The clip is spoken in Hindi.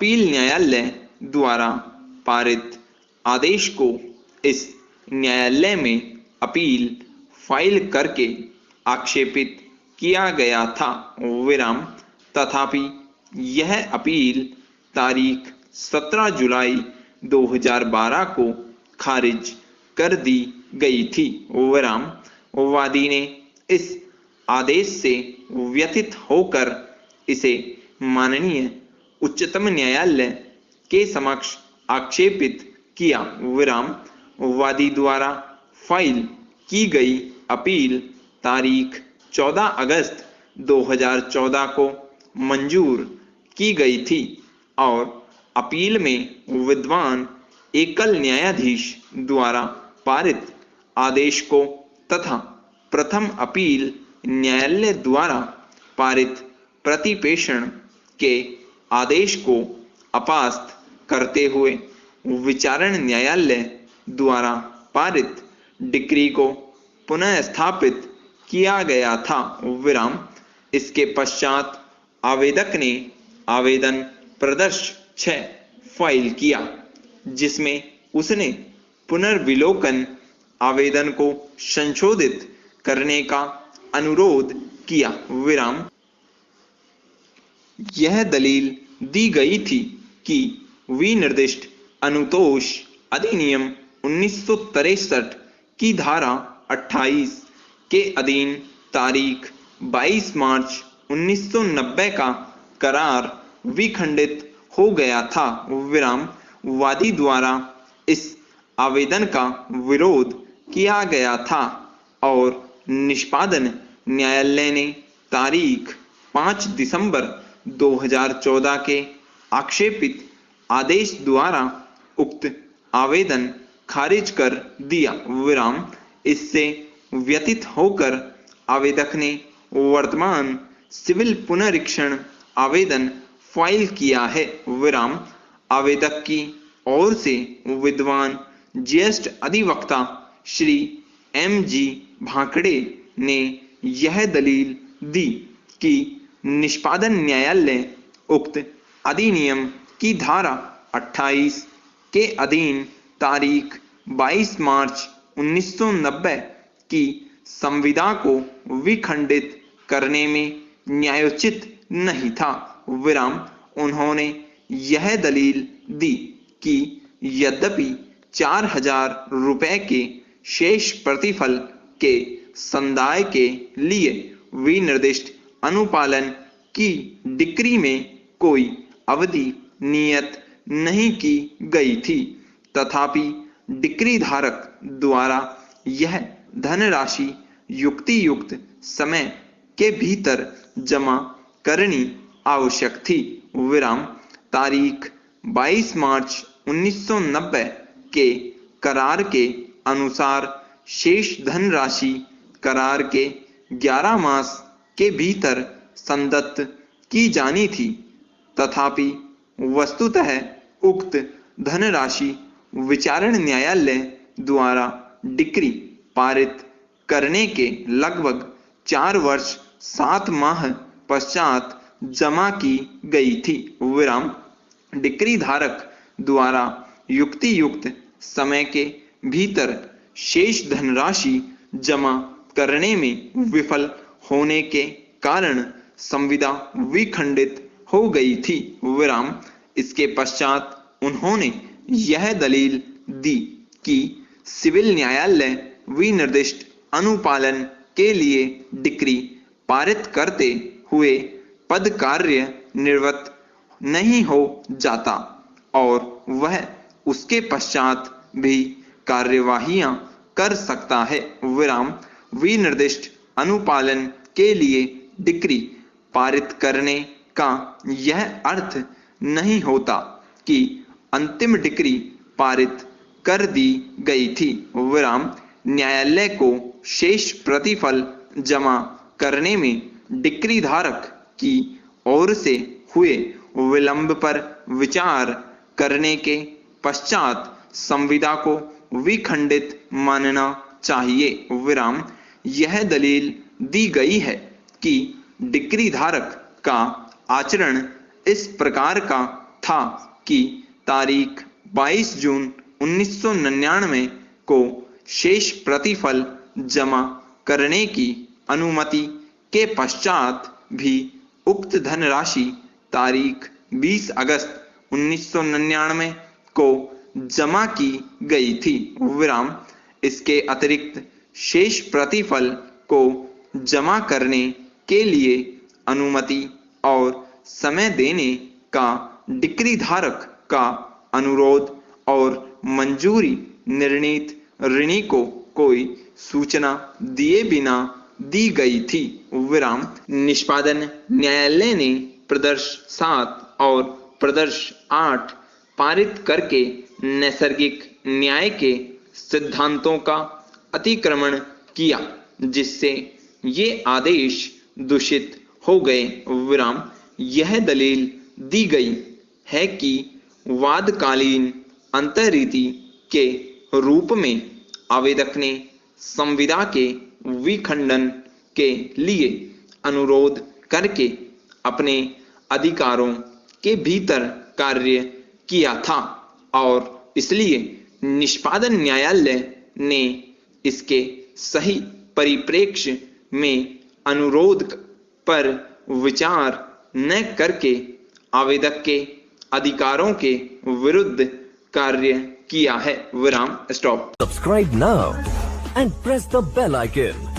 अपील न्यायालय द्वारा पारित आदेश को इस न्यायालय में अपील फाइल करके आक्षेपित किया गया था विराम। तथापि यह अपील तारीख 17 जुलाई 2012 को खारिज कर दी गई थी विराम। वादी ने इस आदेश से व्यथित होकर इसे माननीय उच्चतम न्यायालय के समक्ष आक्षेपित किया विराम। वादी द्वारा फाइल की गई अपील तारीख 14 अगस्त 2014 को मंजूर की गई थी और अपील में विद्वान एकल न्यायाधीश द्वारा पारित आदेश को तथा प्रथम अपील न्यायालय द्वारा पारित प्रतिपेषण के आदेश को अपास्त करते हुए विचारण न्यायालय द्वारा पारित डिक्री को पुनः स्थापित किया गया था विराम। इसके पश्चात आवेदक ने आवेदन प्रदर्श 6 फाइल किया, जिसमें उसने पुनर्विलोकन आवेदन को संशोधित करने का अनुरोध किया विराम। यह दलील दी गई थी कि विनिर्दिष्ट अनुतोष अधिनियम 1963 की धारा 28 के अधीन तारीख 22 मार्च 1990 का करार विखंडित हो गया था विराम। वादी द्वारा इस आवेदन का विरोध किया गया था और निष्पादन न्यायालय ने तारीख 5 दिसंबर 2014 के आक्षेपित आदेश द्वारा उक्त आवेदन खारिज कर दिया विराम। इससे व्यथित होकर आवेदक ने वर्तमान सिविल पुनरीक्षण आवेदन फाइल किया है विराम। आवेदक की ओर से विद्वान ज्येष्ठ अधिवक्ता श्री M.G. भाकड़े ने यह दलील दी कि निष्पादन न्यायालय उक्त अधिनियम की धारा 28 के अधीन तारीख 22 मार्च 1990 की संविदा को विखंडित करने में न्यायोचित नहीं था विराम। उन्होंने यह दलील दी कि यद्यपि 4,000 रुपए के शेष प्रतिफल के संदाय के लिए विनिर्दिष्ट अनुपालन की डिक्री में कोई अवधि नियत नहीं की गई थी, तथापि डिक्री धारक द्वारा यह धनराशि युक्तियुक्त समय के भीतर जमा करनी आवश्यक थी विराम। तारीख 22 मार्च 1990 के करार के अनुसार शेष धनराशि करार के 11 मास के भीतर संदत्त की जानी थी, तथापि वस्तुतः उक्त धनराशि विचारण न्यायालय द्वारा डिक्री पारित करने के लगभग 4 वर्ष 7 माह पश्चात जमा की गई थी विराम। डिक्री धारक द्वारा युक्तियुक्त समय के भीतर शेष धनराशि जमा करने में विफल होने के कारण संविदा विखंडित हो गई थी विराम। इसके पश्चात उन्होंने यह दलील दी कि सिविल न्यायालय विनिर्दिष्ट अनुपालन के लिए डिक्री पारित करते हुए पद कार्य निवृत्त नहीं हो जाता और वह उसके पश्चात भी कार्यवाहियां कर सकता है विराम। विनिर्दिष्ट अनुपालन के लिए डिक्री पारित करने का यह अर्थ नहीं होता कि अंतिम डिक्री पारित कर दी गई थी विराम। न्यायालय को शेष प्रतिफल जमा करने में डिक्री धारक की ओर से हुए विलंब पर विचार करने के पश्चात संविदा को विखंडित मानना चाहिए विराम। यह दलील दी गई है कि डिक्री धारक का आचरण इस प्रकार का था कि तारीख 22 जून 1999 को शेष प्रतिफल जमा करने की अनुमति के पश्चात भी उक्त धनराशि तारीख 20 अगस्त 1999 को जमा की गई थी। विराम। इसके अतिरिक्त शेष प्रतिफल को जमा करने के लिए अनुमति और समय देने का डिक्री धारक का अनुरोध और मंजूरी निर्णीत ऋणी को कोई सूचना दिए बिना दी गई थी। विराम। निष्पादन न्यायालय ने प्रदर्श 7 और प्रदर्श 8 पारित करके नैसर्गिक न्याय के सिद्धांतों का अतिक्रमण किया, जिससे ये आदेश दूषित हो गए। विराम। यह दलील दी गई है कि वादकालीन अंतर्रीति के रूप में आवेदक ने संविदा के विखंडन के लिए अनुरोध करके अपने अधिकारों के भीतर कार्य किया था और इसलिए निष्पादन न्यायालय ने इसके सही परिप्रेक्ष्य में अनुरोध पर विचार न करके आवेदक के अधिकारों के विरुद्ध कार्य किया है। विराम। Stop. Subscribe now and press the bell icon.